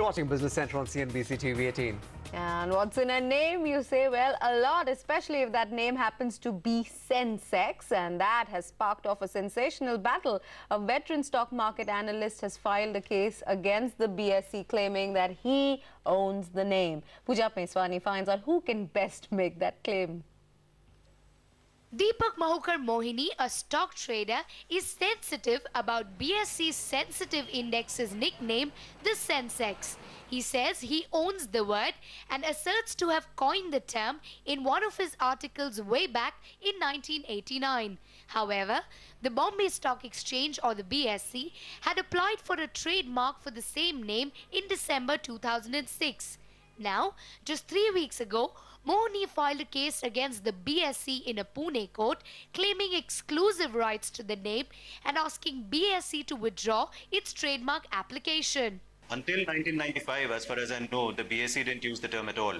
watching Business Central on CNBC TV 18. And what's in a name, you say? Well, a lot, especially if that name happens to be Sensex, and that has sparked off a sensational battle. A veteran stock market analyst has filed a case against the BSE, claiming that he owns the name. Pooja Peswani finds out who can best make that claim. Deepak Mahukar Mohini, a stock trader, is sensitive about BSE's sensitive index's nickname, the Sensex. He says he owns the word and asserts to have coined the term in one of his articles way back in 1989. However, the Bombay Stock Exchange, or the BSE, had applied for a trademark for the same name in December 2006. Now, just 3 weeks ago, Mohini filed a case against the BSE in a Pune court, claiming exclusive rights to the name and asking BSE to withdraw its trademark application. Until 1995, as far as I know, the BSE didn't use the term at all.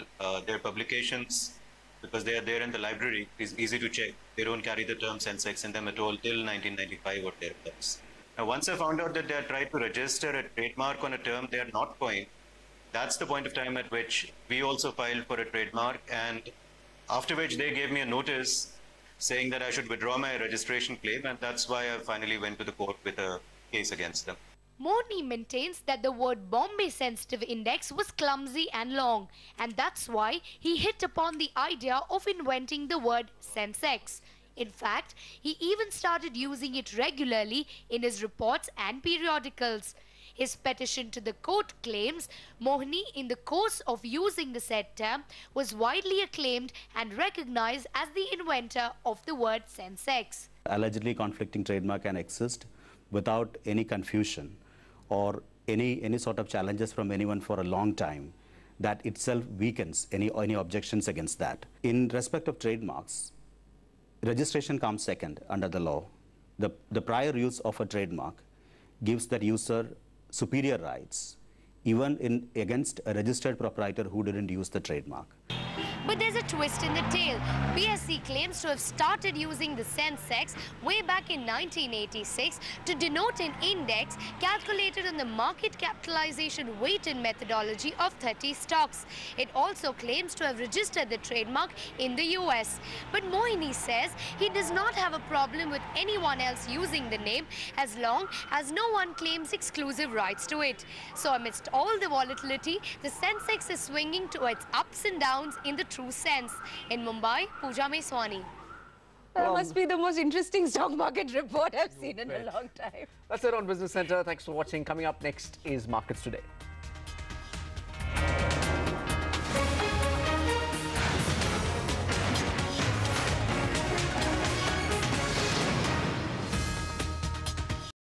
Their publications, because they are there in the library, is easy to check. They don't carry the term Sensex in them at all till 1995 or thereabouts. Now, once I found out that they had tried to register a trademark on a term they had not coined, that's the point of time at which we also filed for a trademark, and after which they gave me a notice saying that I should withdraw my registration claim, and that's why I finally went to the court with a case against them. Mohini maintains that the word Bombay Sensitive Index was clumsy and long, and that's why he hit upon the idea of inventing the word Sensex. In fact, he even started using it regularly in his reports and periodicals. His petition to the court claims Mohini, in the course of using the said term, was widely acclaimed and recognized as the inventor of the word Sensex. Allegedly conflicting trademark can exist without any confusion or any sort of challenges from anyone for a long time. That itself weakens any objections against that. In respect of trademarks, registration comes second under the law. The prior use of a trademark gives that user superior rights, even against a registered proprietor who didn't use the trademark. But there's a twist in the tale. BSE claims to have started using the Sensex way back in 1986 to denote an index calculated on the market capitalization weighted methodology of 30 stocks. It also claims to have registered the trademark in the US. But Mohini says he does not have a problem with anyone else using the name as long as no one claims exclusive rights to it. So amidst all the volatility, the Sensex is swinging to its ups and downs in the true sense. In Mumbai, Pooja Peswani. That must be the most interesting stock market report I've seen in a long time. That's it on Business Center. Thanks for watching. Coming up next is Markets Today.